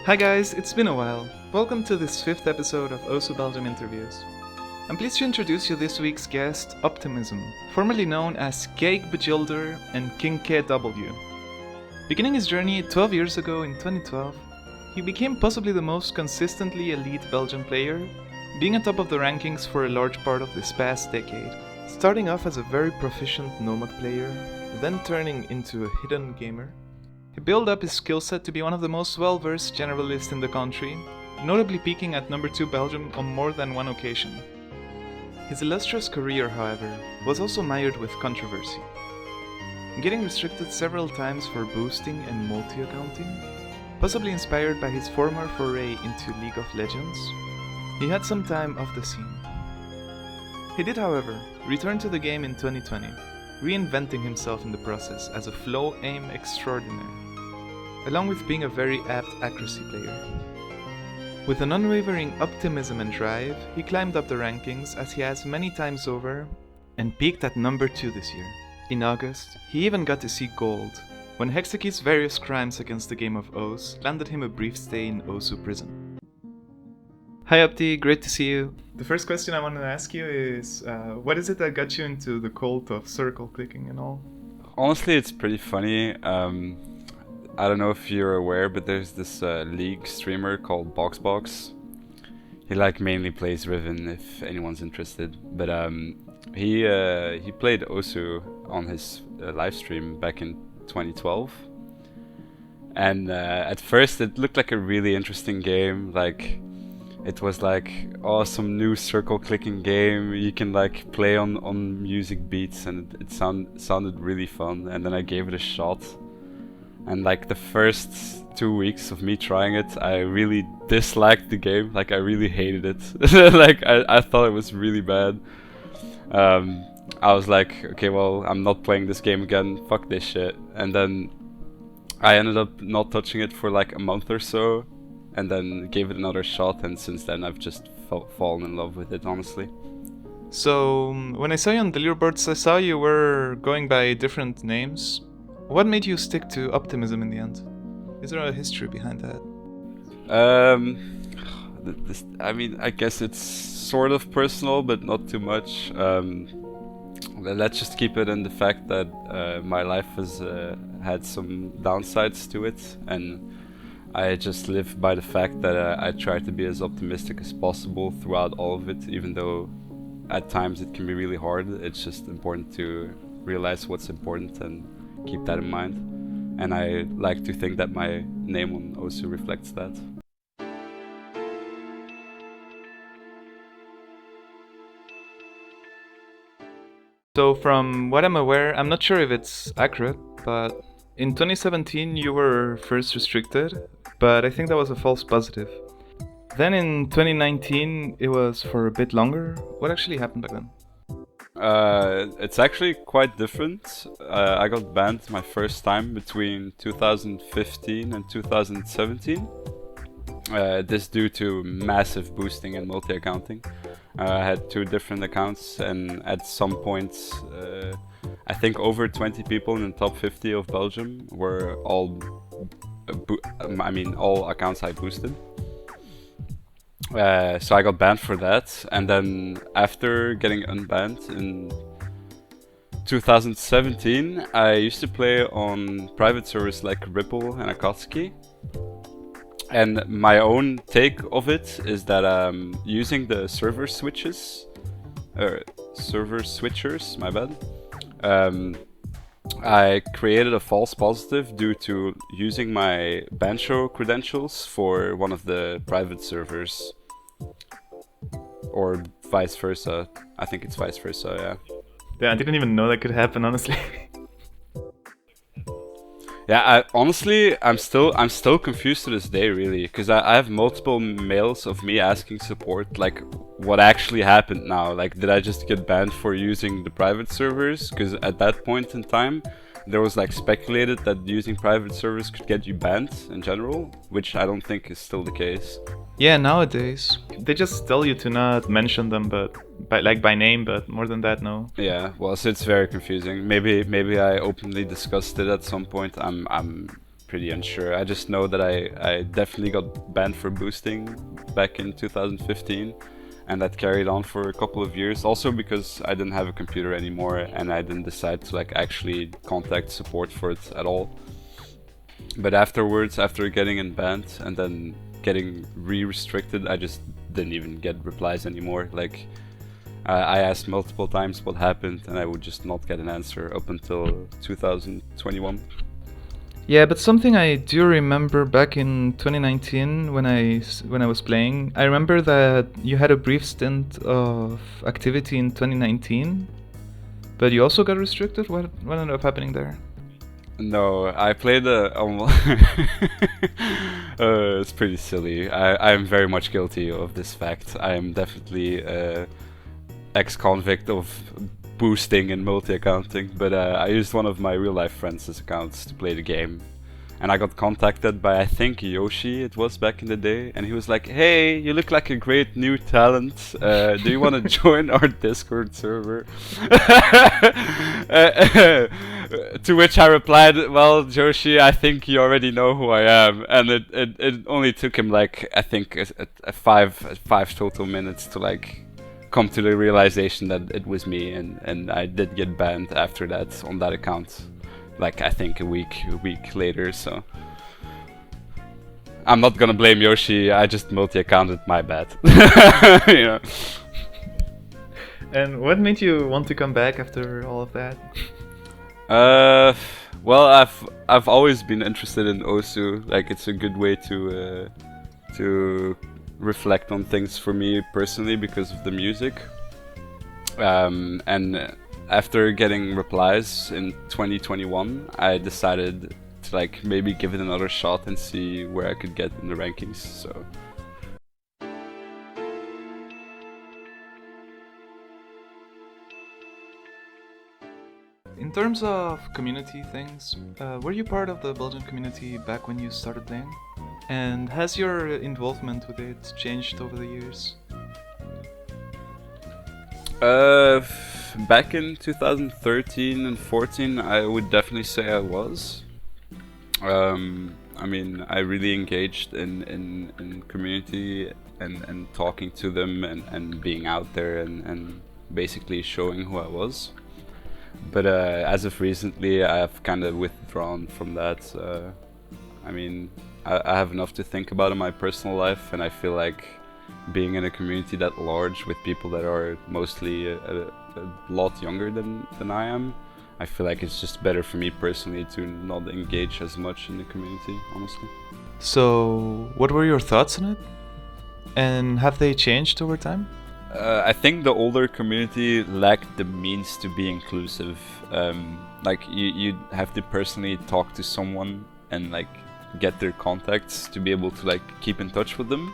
Hi guys, it's been a while. Welcome to this 5th episode of Osu Belgium Interviews. I'm pleased to introduce you this week's guest, Optimism, formerly known as Cake Bejilder and King KW. Beginning his journey 12 years ago in 2012, he became possibly the most consistently elite Belgian player, being on top of the rankings for a large part of this past decade. Starting off as a very proficient Nomad player, then turning into a hidden gamer, he built up his skill set to be one of the most well-versed generalists in the country, notably peaking at number 2 Belgium on more than one occasion. His illustrious career, however, was also mired with controversy. Getting restricted several times for boosting and multi-accounting, possibly inspired by his former foray into League of Legends, he had some time off the scene. He did, however, return to the game in 2020, reinventing himself in the process as a flow aim extraordinaire, along with being a very apt accuracy player. With an unwavering optimism and drive, he climbed up the rankings as he has many times over, and peaked at number 2 this year. In August, he even got to see gold, when Hexaki's various crimes against the game of O's landed him a brief stay in Osu prison. Hi Opti, great to see you. The first question I want to ask you is, what is it that got you into the cult of circle clicking and all? Honestly, it's pretty funny. I don't know if you're aware, but there's this League streamer called BoxBox. He mainly plays Riven, if anyone's interested. But he played Osu on his live stream back in 2012. And at first it looked like a really interesting game. It was some new circle clicking game. You can play on music beats, and it sounded really fun. And then I gave it a shot, and the first 2 weeks of me trying it, I really disliked the game. I really hated it. I thought it was really bad. I was like, okay, well, I'm not playing this game again. Fuck this shit. And then I ended up not touching it for a month or so, and then gave it another shot, and since then I've just fallen in love with it, honestly. So, when I saw you on the leaderboards, I saw you were going by different names. What made you stick to Optimism in the end? Is there a history behind that? I guess it's sort of personal, but not too much. Let's just keep it in the fact that my life has had some downsides to it, and I just live by the fact that I try to be as optimistic as possible throughout all of it, even though at times it can be really hard. It's just important to realize what's important and keep that in mind. And I like to think that my name on Osu reflects that. So from what I'm aware, I'm not sure if it's accurate, but in 2017 you were first restricted, but I think that was a false positive. Then in 2019 it was for a bit longer. What actually happened back then? It's actually quite different. I got banned my first time between 2015 and 2017. This due to massive boosting and multi-accounting. I had 2 different accounts, and at some points I think over 20 people in the top 50 of Belgium were all accounts I boosted. So I got banned for that, and then after getting unbanned in 2017, I used to play on private servers like Ripple and Akatsuki. And my own take of it is that using the server switchers, my bad, I created a false positive due to using my Bancho credentials for one of the private servers. Or vice versa. I think it's vice versa, yeah. Yeah, I didn't even know that could happen, honestly. Yeah, I'm still confused to this day, really, because I have multiple mails of me asking support, what actually happened now? Did I just get banned for using the private servers? Because at that point in time, there was speculated that using private servers could get you banned in general, which I don't think is still the case. Yeah, nowadays they just tell you to not mention them, but by name, but more than that, no. Yeah, well, so it's very confusing. Maybe I openly discussed it at some point. I'm pretty unsure. I just know that I definitely got banned for boosting back in 2015, and that carried on for a couple of years. Also because I didn't have a computer anymore, and I didn't decide to like actually contact support for it at all. But afterwards, after getting banned and then getting re-restricted, I just didn't even get replies anymore. Like, I asked multiple times what happened, and I would just not get an answer up until 2021. Yeah, but something I do remember back in 2019 when I was playing, I remember that you had a brief stint of activity in 2019, but you also got restricted. What ended up happening there? No, I played it's pretty silly. I'm very much guilty of this fact. I am definitely ex-convict of boosting and multi-accounting, but I used one of my real-life friends' accounts to play the game. And I got contacted by, I think, Yoshi, it was back in the day, and he was like, "Hey, you look like a great new talent. Do you want to join our Discord server?" To which I replied, "Well, Yoshi, I think you already know who I am." And it only took him like, I think, five total minutes to like come to the realization that it was me, and I did get banned after that on that account. Like, I think a week later, so I'm not gonna blame Yoshi. I just multi-accounted, my bad. You know. And what made you want to come back after all of that? Well, I've always been interested in Osu. Like, it's a good way to reflect on things for me personally because of the music. And after getting replies in 2021, I decided to like maybe give it another shot and see where I could get in the rankings. So. In terms of community things, were you part of the Belgian community back when you started playing? And has your involvement with it changed over the years? Back in 2013 and 14, I would definitely say I was. I mean, I really engaged in community and talking to them and being out there and basically showing who I was. But as of recently, I have kind of withdrawn from that. I mean, I have enough to think about in my personal life, and I feel like being in a community that large with people that are mostly a lot younger than I am, I feel like it's just better for me personally to not engage as much in the community, honestly. So, what were your thoughts on it? And have they changed over time? I think the older community lacked the means to be inclusive. Like you have to personally talk to someone and like get their contacts to be able to like keep in touch with them.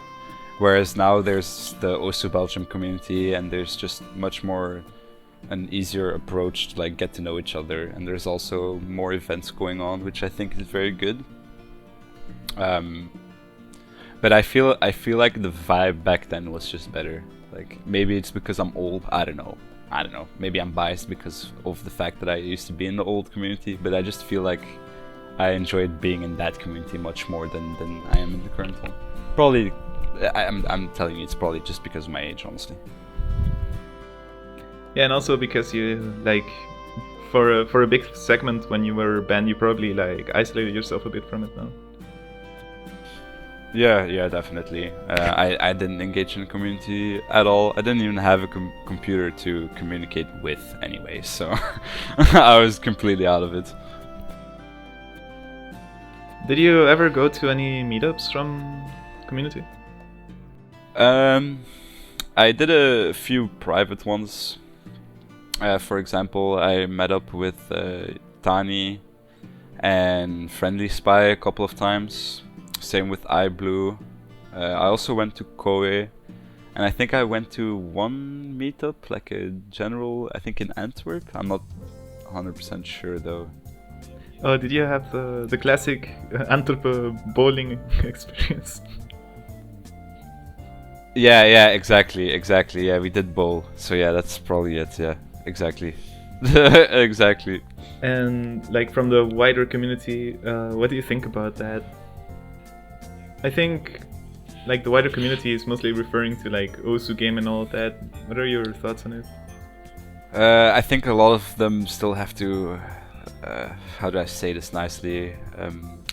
Whereas now there's the Osu Belgium community, and there's just much more an easier approach to like get to know each other, and there's also more events going on, which I think is very good. But I feel like the vibe back then was just better. Like maybe it's because I'm old. I don't know. Maybe I'm biased because of the fact that I used to be in the old community, but I just feel like I enjoyed being in that community much more than I am in the current one. Probably. I'm telling you, it's probably just because of my age, honestly. Yeah, and also because you like, for a big segment when you were banned, you probably like isolated yourself a bit from it now. Yeah, definitely. I didn't engage in the community at all. I didn't even have a computer to communicate with anyway, so I was completely out of it. Did you ever go to any meetups from community? I did a few private ones. For example, I met up with Tani and Friendly Spy a couple of times. Same with iBlue. I also went to Koei, and I think I went to one meetup, like a general, I think in Antwerp. I'm not 100% sure though. Oh, did you have the classic Antwerp bowling experience? Yeah, exactly. Yeah, we did bowl. So yeah, that's probably it. Yeah, exactly. Exactly. And like from the wider community, what do you think about that? I think like the wider community is mostly referring to like Osu game and all of that. What are your thoughts on it? I think a lot of them still have to, how do I say this nicely,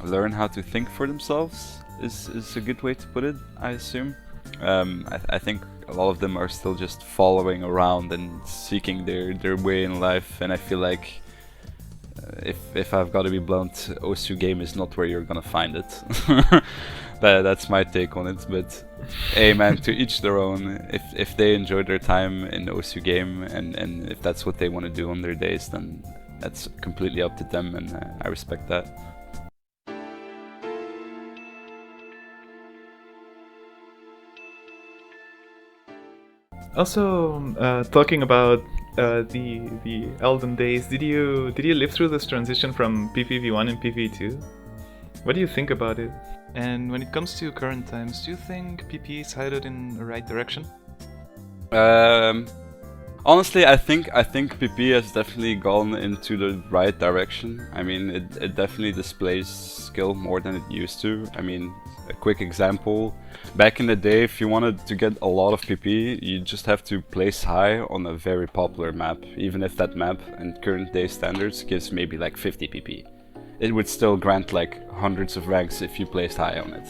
learn how to think for themselves is a good way to put it, I assume. I think a lot of them are still just following around and seeking their way in life, and I feel like if I've got to be blunt, Osu game is not where you're gonna find it. That's my take on it, but hey man, to each their own. If they enjoy their time in Osu game and if that's what they want to do on their days, then that's completely up to them, and I respect that. Also, talking about the Elden days, did you live through this transition from PPV1 and PPV2? What do you think about it? And when it comes to current times, do you think PP is headed in the right direction? Honestly, I think PP has definitely gone into the right direction. I mean, it definitely displays skill more than it used to. I mean, a quick example: back in the day, if you wanted to get a lot of PP, you just have to place high on a very popular map. Even if that map, in current day standards, gives maybe like 50 PP, it would still grant like hundreds of ranks if you placed high on it.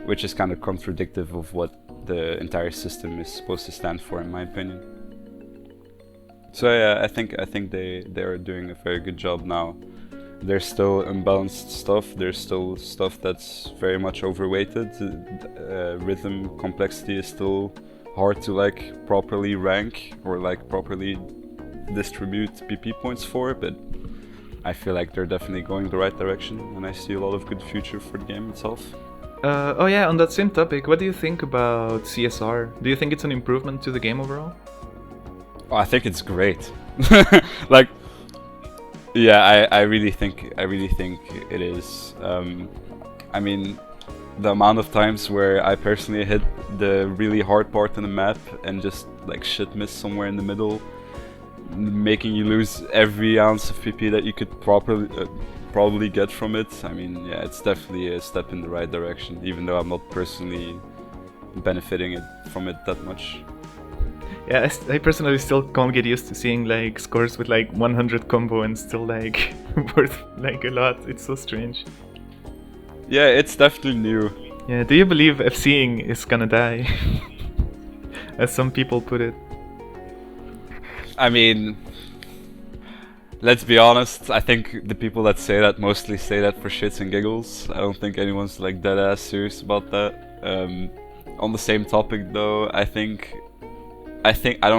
Which is kind of contradictory of what the entire system is supposed to stand for, in my opinion. So yeah, I think they are doing a very good job now. There's still unbalanced stuff. There's still stuff that's very much overweighted. Rhythm complexity is still hard to like properly rank or like properly distribute PP points for, but I feel like they're definitely going the right direction, and I see a lot of good future for the game itself. Oh yeah, on that same topic, what do you think about CSR? Do you think it's an improvement to the game overall? Oh, I think it's great. Like, yeah, I really think it is. I mean, the amount of times where I personally hit the really hard part in the map and just like shit miss somewhere in the middle, making you lose every ounce of PP that you could probably get from it. I mean, yeah, it's definitely a step in the right direction, even though I'm not personally benefiting from it that much. Yeah, I personally still can't get used to seeing like scores with like 100 combo and still like worth like a lot. It's so strange. Yeah, it's definitely new. Yeah, do you believe FCing is gonna die? As some people put it. I mean, let's be honest, I think the people that say that mostly say that for shits and giggles. I don't think anyone's like dead ass serious about that. On the same topic though, I don't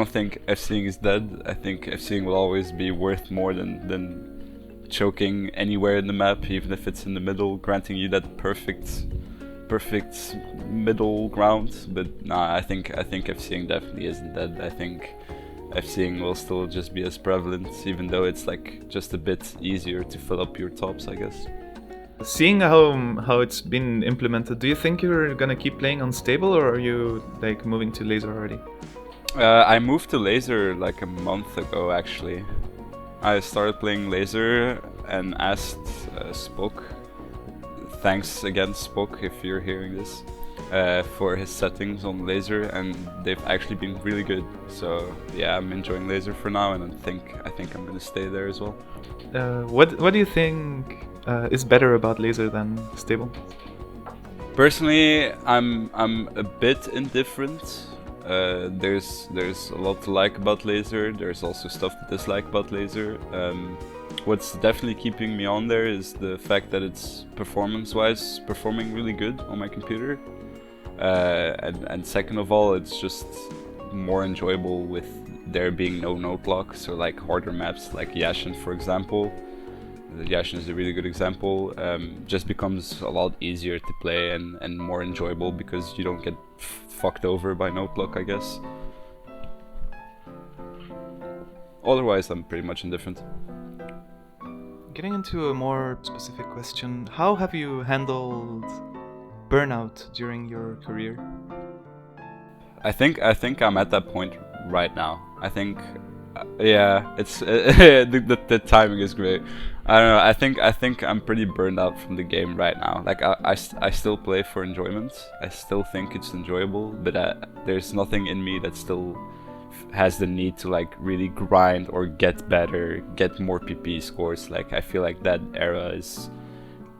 think FCing is dead. I think FCing will always be worth more than choking anywhere in the map, even if it's in the middle, granting you that perfect middle ground. But nah, I think FCing definitely isn't dead. I think FCing will still just be as prevalent, even though it's like just a bit easier to fill up your tops, I guess. Seeing how it's been implemented, do you think you're gonna keep playing unstable, or are you like moving to lazer already? I moved to lazer like a month ago, actually. I started playing lazer and asked Spock, thanks again Spock if you're hearing this, for his settings on lazer, and they've actually been really good. So yeah, I'm enjoying lazer for now, and I think I'm gonna stay there as well. What do you think is better about lazer than stable? Personally, I'm a bit indifferent. There's a lot to like about lazer. There's also stuff to dislike about lazer. What's definitely keeping me on there is the fact that it's performance-wise performing really good on my computer. And second of all, it's just more enjoyable with there being no note lock. So like harder maps like Yashin, for example. Yashin is a really good example. Just becomes a lot easier to play and more enjoyable because you don't get fucked over by note lock, I guess. Otherwise, I'm pretty much indifferent. Getting into a more specific question, how have you handled burnout during your career? I think I'm at that point right now. I think Yeah, it's the timing is great. I don't know. I think I'm pretty burned out from the game right now. Like I still play for enjoyment. I still think it's enjoyable, but there's nothing in me that still has the need to like really grind or get better, get more PP scores. Like I feel like that era is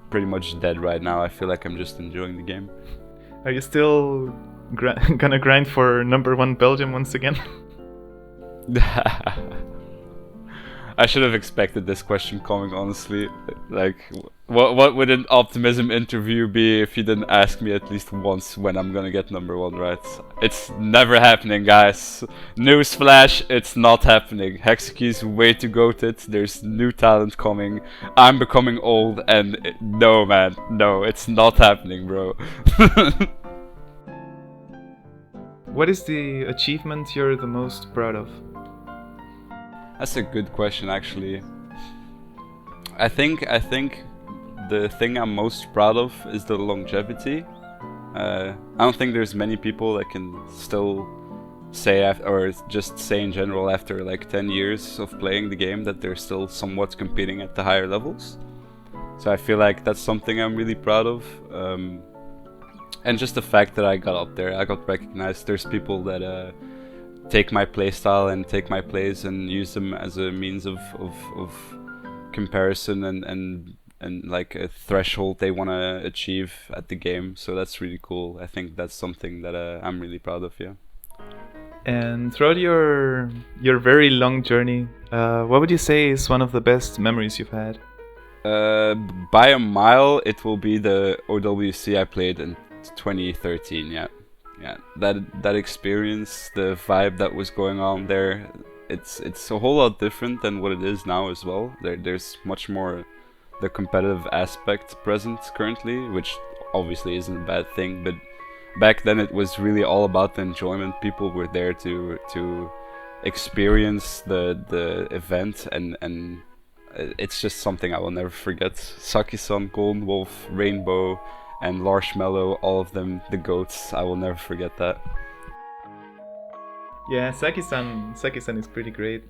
pretty much dead right now. I feel like I'm just enjoying the game. Are you still gonna grind for #1 Belgium once again? I should have expected this question coming, honestly. Like, what would an optimism interview be if you didn't ask me at least once when I'm gonna get #1, right? It's never happening, guys. Newsflash, it's not happening. Hexakeys way too goated. There's new talent coming. I'm becoming old, and no, man, no, it's not happening, bro. What is the achievement you're the most proud of? That's a good question, actually. I think the thing I'm most proud of is the longevity. I don't think there's many people that can still say or just say in general after like 10 years of playing the game that they're still somewhat competing at the higher levels. So I feel like that's something I'm really proud of. And just the fact that I got up there, I got recognized. There's people that take my playstyle and take my plays and use them as a means of comparison and like a threshold they want to achieve at the game. So that's really cool. I think that's something that I'm really proud of, yeah. And throughout your very long journey, what would you say is one of the best memories you've had? By a mile, it will be the OWC I played in 2013, yeah. Yeah, that experience, the vibe that was going on there, it's a whole lot different than what it is now as well. There's much more the competitive aspect present currently, which obviously isn't a bad thing, but back then it was really all about the enjoyment. People were there to experience the event, and it's just something I will never forget. Saki-san, Golden Wolf, Rainbow, and Larshmallow, all of them, the goats. I will never forget that. Yeah, Saki-san is pretty great.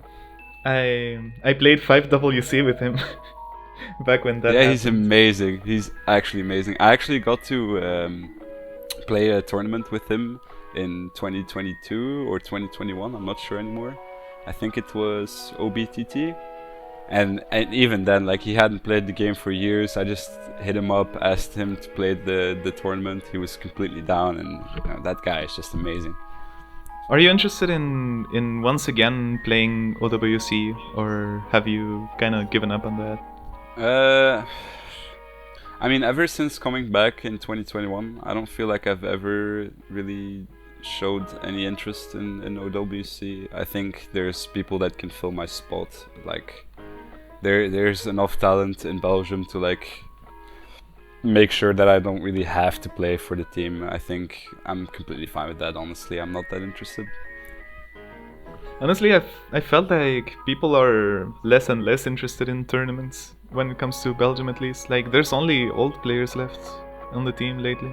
I played 5WC with him back when that happened. He's amazing. He's actually amazing. I actually got to play a tournament with him in 2022 or 2021. I'm not sure anymore. I think it was OBTT. And even then, like, he hadn't played the game for years. I just hit him up, asked him to play the tournament. He was completely down, and that guy is just amazing. Are you interested in once again playing OWC, or have you kind of given up on that? I mean, ever since coming back in 2021, I don't feel like I've ever really showed any interest in OWC. I think there's people that can fill my spot. Like, there's enough talent in Belgium to like make sure that I don't really have to play for the team. I think I'm completely fine with that, honestly. I'm not that interested. Honestly, I felt like people are less and less interested in tournaments when it comes to Belgium, at least. Like, there's only old players left on the team lately.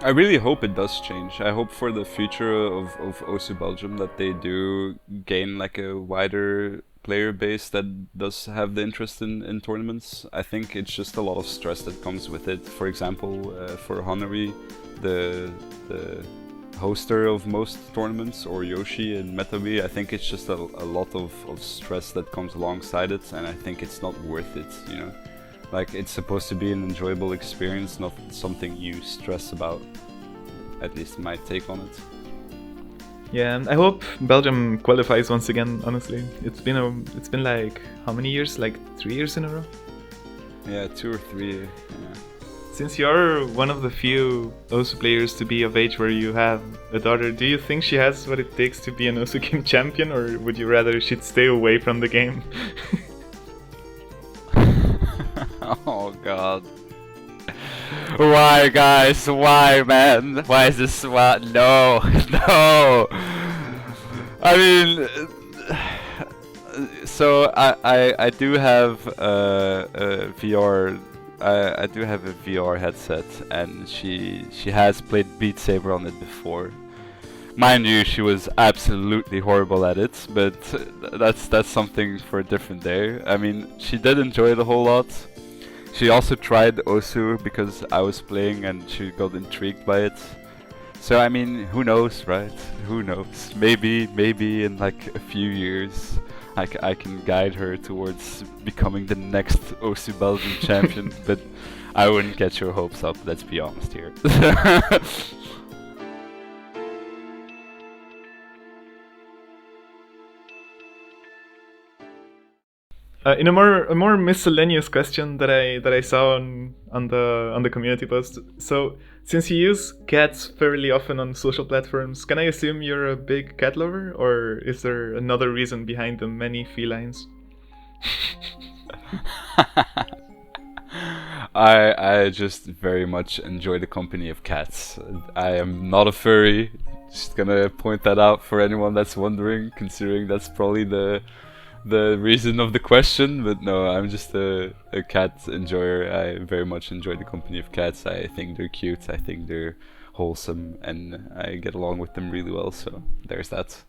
I really hope it does change. I hope for the future of OSU Belgium that they do gain like a wider player base that does have the interest in tournaments. I think it's just a lot of stress that comes with it. For example, for Honorary, the hoster of most tournaments, or Yoshi and Metabi, I think it's just a lot of stress that comes alongside it, and I think it's not worth it, you know? Like, it's supposed to be an enjoyable experience, not something you stress about. At least my take on it. Yeah, and I hope Belgium qualifies once again, honestly. It's been like, how many years? Like 3 years in a row? Yeah, 2 or 3, yeah. Since you're one of the few OSU players to be of age where you have a daughter, do you think she has what it takes to be an OSU game champion, or would you rather she'd stay away from the game? Oh god. Why, guys? Why, man? Why is this? What? No, no. I mean, so I do have a VR. I do have a VR headset, and she has played Beat Saber on it before. Mind you, she was absolutely horrible at it, but that's something for a different day. I mean, she did enjoy it a whole lot. She also tried Osu because I was playing and she got intrigued by it. So I mean, who knows, right? Who knows? Maybe in like a few years, I can guide her towards becoming the next Osu Belgian champion. But I wouldn't get your hopes up. Let's be honest here. In a more miscellaneous question that I saw on the community post. So since you use cats fairly often on social platforms, can I assume you're a big cat lover, or is there another reason behind the many felines? I just very much enjoy the company of cats. I am not a furry. Just gonna point that out for anyone that's wondering, considering that's probably the reason of the question. But no, I'm just a cat enjoyer. I very much enjoy the company of cats. I think they're cute. I think they're wholesome, and I get along with them really well. So there's that.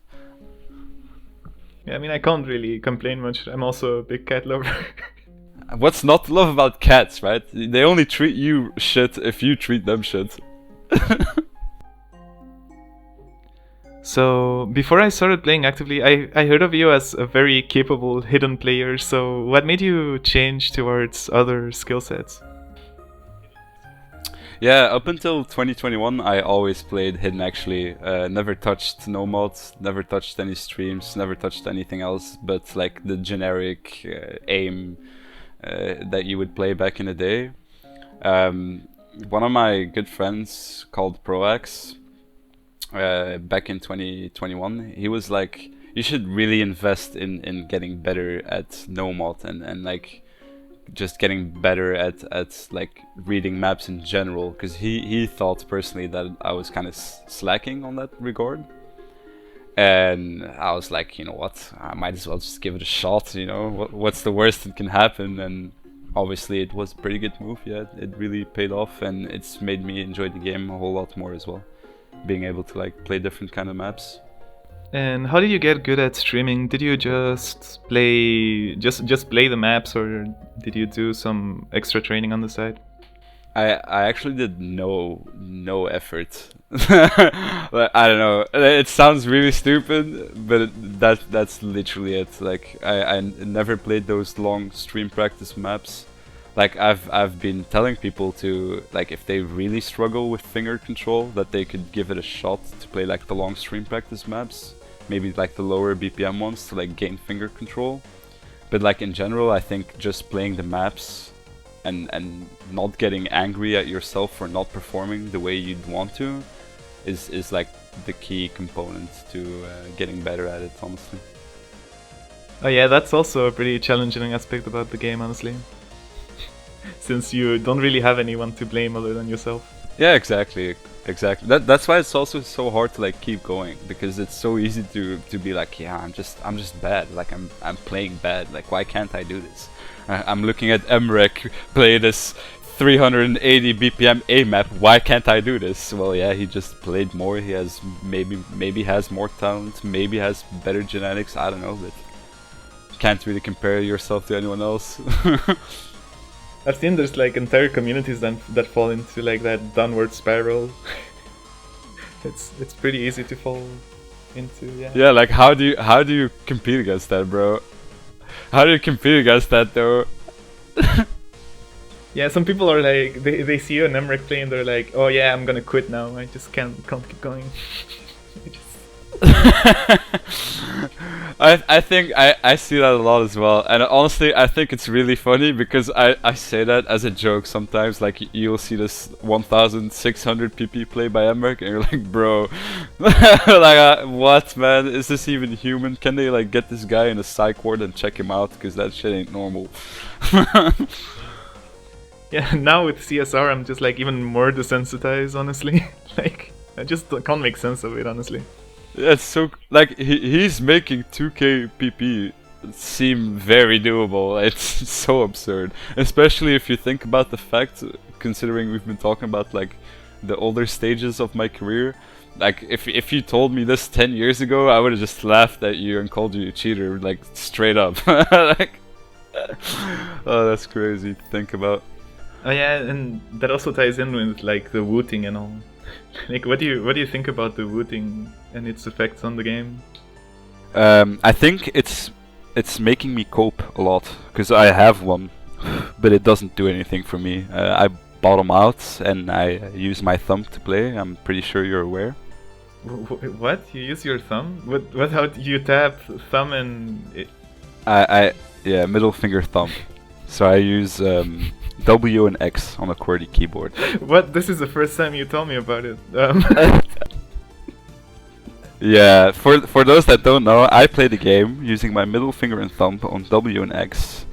Yeah, I mean, I can't really complain much. I'm also a big cat lover. What's not to love about cats, right? They only treat you shit if you treat them shit. So, before I started playing actively, I heard of you as a very capable hidden player. So, what made you change towards other skill sets? Yeah, up until 2021, I always played hidden actually. Never touched no mods, never touched any streams, never touched anything else but like the generic aim that you would play back in the day. One of my good friends called Proax, back in 2021, he was like, you should really invest in getting better at no mod and like just getting better at like reading maps in general, because he thought personally that I was kind of slacking on that regard. And I was like, you know what, I might as well just give it a shot, you know, what's the worst that can happen? And obviously it was a pretty good move. Yeah, it really paid off, and it's made me enjoy the game a whole lot more as well, being able to like play different kind of maps. And how did you get good at streaming? Did you just play the maps, or did you do some extra training on the side? I actually did no effort. I don't know. It sounds really stupid, but that's literally it. Like I never played those long stream practice maps. Like I've been telling people to, like, if they really struggle with finger control, that they could give it a shot to play like the long stream practice maps, maybe like the lower BPM ones to like gain finger control. But like in general, I think just playing the maps and not getting angry at yourself for not performing the way you'd want to is like the key component to getting better at it, honestly. Oh yeah, that's also a pretty challenging aspect about the game, honestly. Since you don't really have anyone to blame other than yourself. Yeah, exactly. That's why it's also so hard to like keep going, because it's so easy to be like, yeah, I'm just bad. Like I'm playing bad. Like, why can't I do this? I'm looking at Emrek play this 380 BPM A map. Why can't I do this? Well, yeah, he just played more. He has maybe has more talent. Maybe has better genetics. I don't know, but can't really compare yourself to anyone else. I've seen there's like entire communities that fall into like that downward spiral. It's pretty easy to fall into, yeah. Yeah, like how do you compete against that, bro? How do you compete against that, though? Yeah, some people are like, they see you an Emrek play and they're like, oh yeah, I'm gonna quit now. I just can't keep going. I think I see that a lot as well, and honestly I think it's really funny because I say that as a joke sometimes. Like, you'll see this 1600 PP play by Emmerich and you're like, bro, like what, man, is this even human? Can they like get this guy in a psych ward and check him out, because that shit ain't normal. Yeah, now with CSR I'm just like even more desensitized, honestly. Like, I just can't make sense of it, honestly. Yeah, it's so, like, he's making 2k PP seem very doable. It's so absurd, especially if you think about the fact, considering we've been talking about like the older stages of my career. Like if you told me this 10 years ago, I would have just laughed at you and called you a cheater, like straight up. Like, oh, that's crazy to think about. Oh yeah, and that also ties in with like the Wooting and all. Like, what do you think about the Wooting and its effects on the game? I think it's making me cope a lot because I have one, but it doesn't do anything for me. I bottom out and I use my thumb to play. I'm pretty sure you're aware. What? You use your thumb? What? How do you tap thumb and? Yeah, middle finger thumb. So I use W and X on a QWERTY keyboard. What? This is the first time you tell me about it. Yeah, for those that don't know, I play the game using my middle finger and thumb on W and X,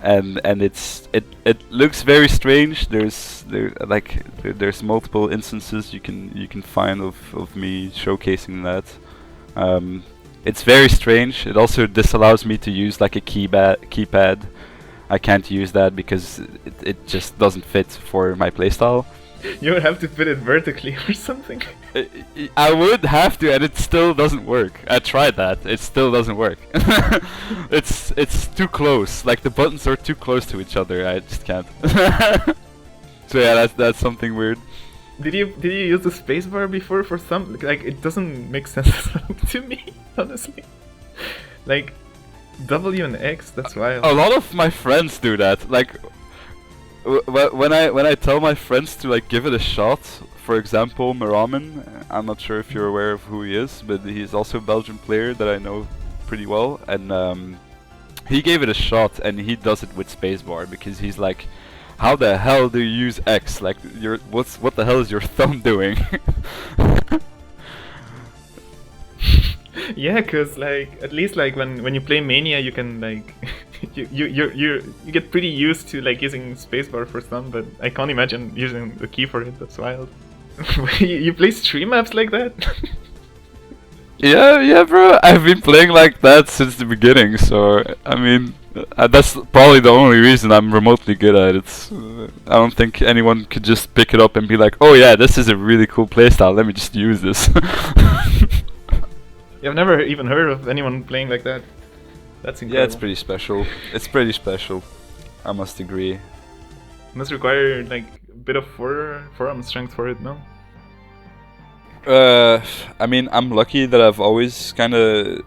and it looks very strange. There's multiple instances you can find of me showcasing that. It's very strange. It also disallows me to use like a keypad. I can't use that because it just doesn't fit for my playstyle. You would have to put it vertically or something. I would have to, and it still doesn't work. I tried that. It still doesn't work. It's too close. Like the buttons are too close to each other. I just can't. So yeah, that's something weird. Did you use the spacebar before for some? Like it doesn't make sense to me, honestly. Like W and X. That's wild. A lot of my friends do that. Like when I tell my friends to like give it a shot. For example, Miraman, I'm not sure if you're aware of who he is, but he's also a Belgian player that I know pretty well, and he gave it a shot, and he does it with spacebar because he's like, how the hell do you use X? Like, what the hell is your thumb doing? Yeah, cause like at least like when you play Mania, you can like you get pretty used to like using spacebar for some, but I can't imagine using the key for it. That's wild. You play stream maps like that? Yeah, bro. I've been playing like that since the beginning. So I mean, that's probably the only reason I'm remotely good at it. I don't think anyone could just pick it up and be like, "Oh yeah, this is a really cool playstyle. Let me just use this." Yeah, I've never even heard of anyone playing like that. That's incredible. Yeah, it's pretty special. It's pretty special. I must agree. Must require like a bit of forearm strength for it, no? I mean, I'm lucky that I've always kind of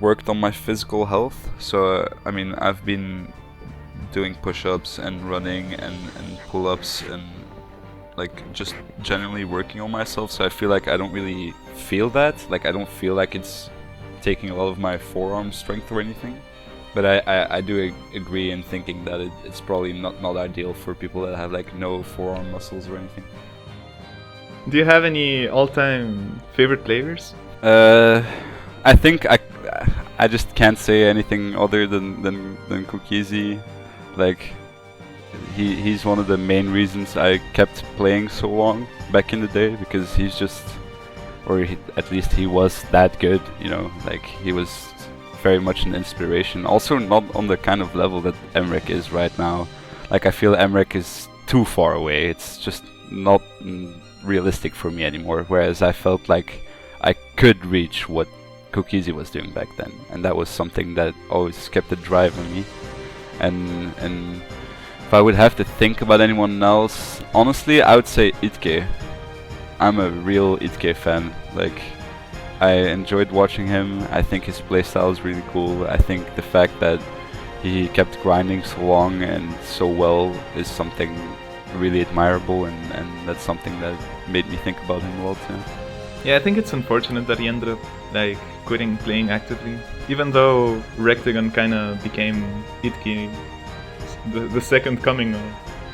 worked on my physical health. So, I mean, I've been doing push-ups and running and pull-ups and like just generally working on myself. So I feel like I don't really feel that. Like I don't feel like it's taking a lot of my forearm strength or anything. But I do agree in thinking that it's probably not ideal for people that have like no forearm muscles or anything. Do you have any all-time favorite players? I think I just can't say anything other than KyZzo. Like he's one of the main reasons I kept playing so long back in the day, because he's just, or at least he was that good, you know. Like he was very much an inspiration. Also not on the kind of level that Emmerich is right now. Like I feel Emmerich is too far away. It's just not realistic for me anymore. Whereas I felt like I could reach what KyZzo was doing back then, and that was something that always kept a drive in me. And if I would have to think about anyone else, honestly, I would say Itke. I'm a real Itke fan. Like, I enjoyed watching him. I think his playstyle is really cool. I think the fact that he kept grinding so long and so well is something really admirable, and that's something that made me think about him a lot too. Yeah, I think it's unfortunate that he ended up like quitting playing actively, even though Rectagon kind of became Itke, the second coming of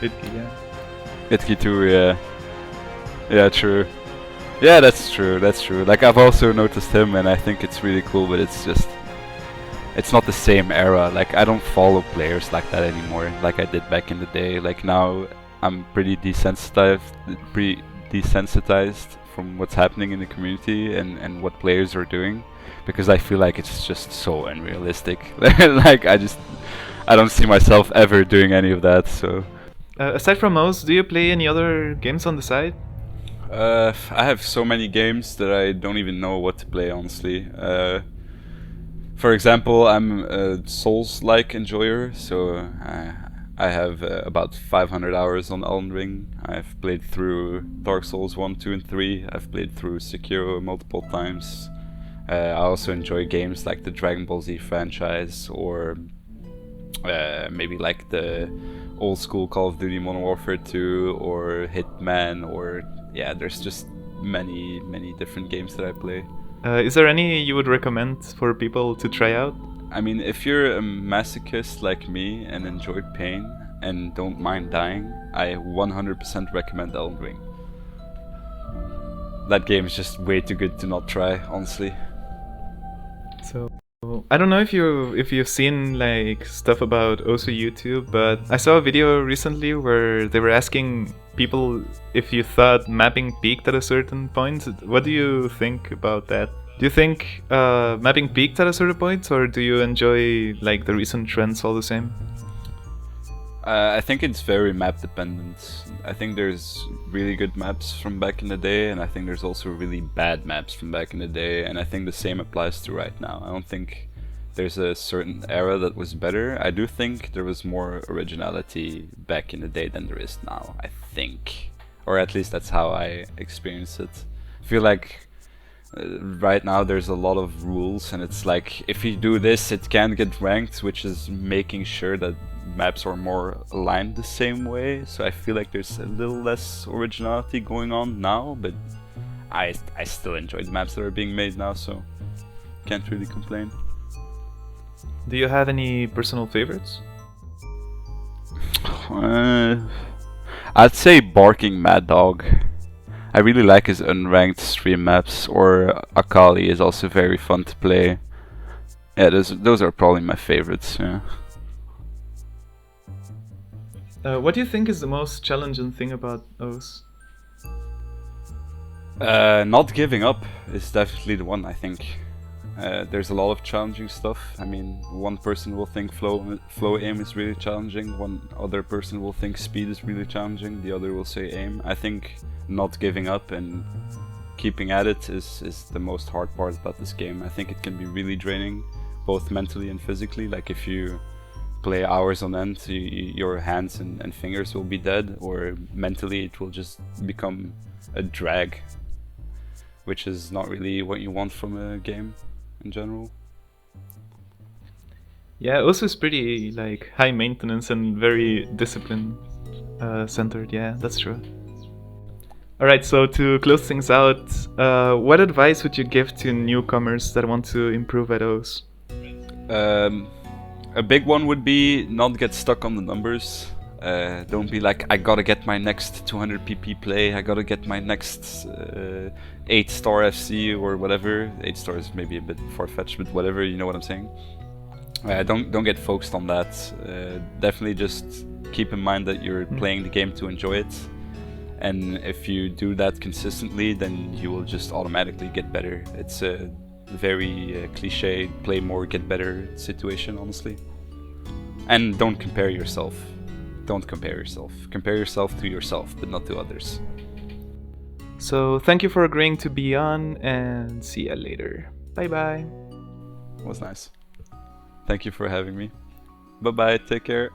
Itke. Yeah. Itke too, yeah. Yeah, true. Yeah, that's true. Like I've also noticed him, and I think it's really cool. But it's just, it's not the same era. Like I don't follow players like that anymore, like I did back in the day. Like now, I'm pretty desensitized from what's happening in the community and what players are doing, because I feel like it's just so unrealistic. Like I don't see myself ever doing any of that. So Aside from most, do you play any other games on the side? I have so many games that I don't even know what to play, honestly. For example, I'm a Souls-like enjoyer, so I have about 500 hours on Elden Ring. I've played through Dark Souls 1, 2, and 3. I've played through Sekiro multiple times. I also enjoy games like the Dragon Ball Z franchise, or maybe like the old school Call of Duty Modern Warfare 2, or Hitman, or yeah, there's just many different games that I play. Is there any you would recommend for people to try out? I mean, if you're a masochist like me and enjoy pain and don't mind dying, I 100% recommend Elden Ring. That game is just way too good to not try, honestly. So I don't know if you've seen like stuff about also YouTube, but I saw a video recently where they were asking people if you thought mapping peaked at a certain point. What do you think about that? Do you think mapping peaked at a certain point, or do you enjoy like the recent trends all the same? I think it's very map dependent. I think there's really good maps from back in the day, and I think there's also really bad maps from back in the day, and I think the same applies to right now. I don't think there's a certain era that was better. I do think there was more originality back in the day than there is now, I think. Or at least that's how I experience it. I feel like right now there's a lot of rules, and it's like if you do this it can't get ranked, which is making sure that maps are more aligned the same way. So I feel like there's a little less originality going on now, but I still enjoy the maps that are being made now, so can't really complain. Do you have any personal favorites? I'd say Barking Mad Dog. I really like his unranked stream maps, or Akali is also very fun to play. Yeah, those are probably my favorites, yeah. What do you think is the most challenging thing about those? Not giving up is definitely the one, I think. There's a lot of challenging stuff. I mean, one person will think flow aim is really challenging, one other person will think speed is really challenging, the other will say aim. I think not giving up and keeping at it is the most hard part about this game. I think it can be really draining, both mentally and physically. Like if you play hours on end, your hands and fingers will be dead, or mentally it will just become a drag, which is not really what you want from a game in general. Yeah, also is pretty like high maintenance and very discipline centered. Yeah, that's true. All right, so to close things out, what advice would you give to newcomers that want to improve at OS? A big one would be not get stuck on the numbers. Don't be like, I gotta get my next 200 pp play, I gotta get my next 8-star FC or whatever. 8 stars maybe a bit far-fetched, but whatever, you know what I'm saying. Don't get focused on that. Definitely just keep in mind that you're playing the game to enjoy it. And if you do that consistently, then you will just automatically get better. It's a very cliche play more, get better situation, honestly. And don't compare yourself. Don't compare yourself. Compare yourself to yourself, but not to others. So thank you for agreeing to be on, and see ya later. Bye bye. It was nice. Thank you for having me. Bye bye, take care.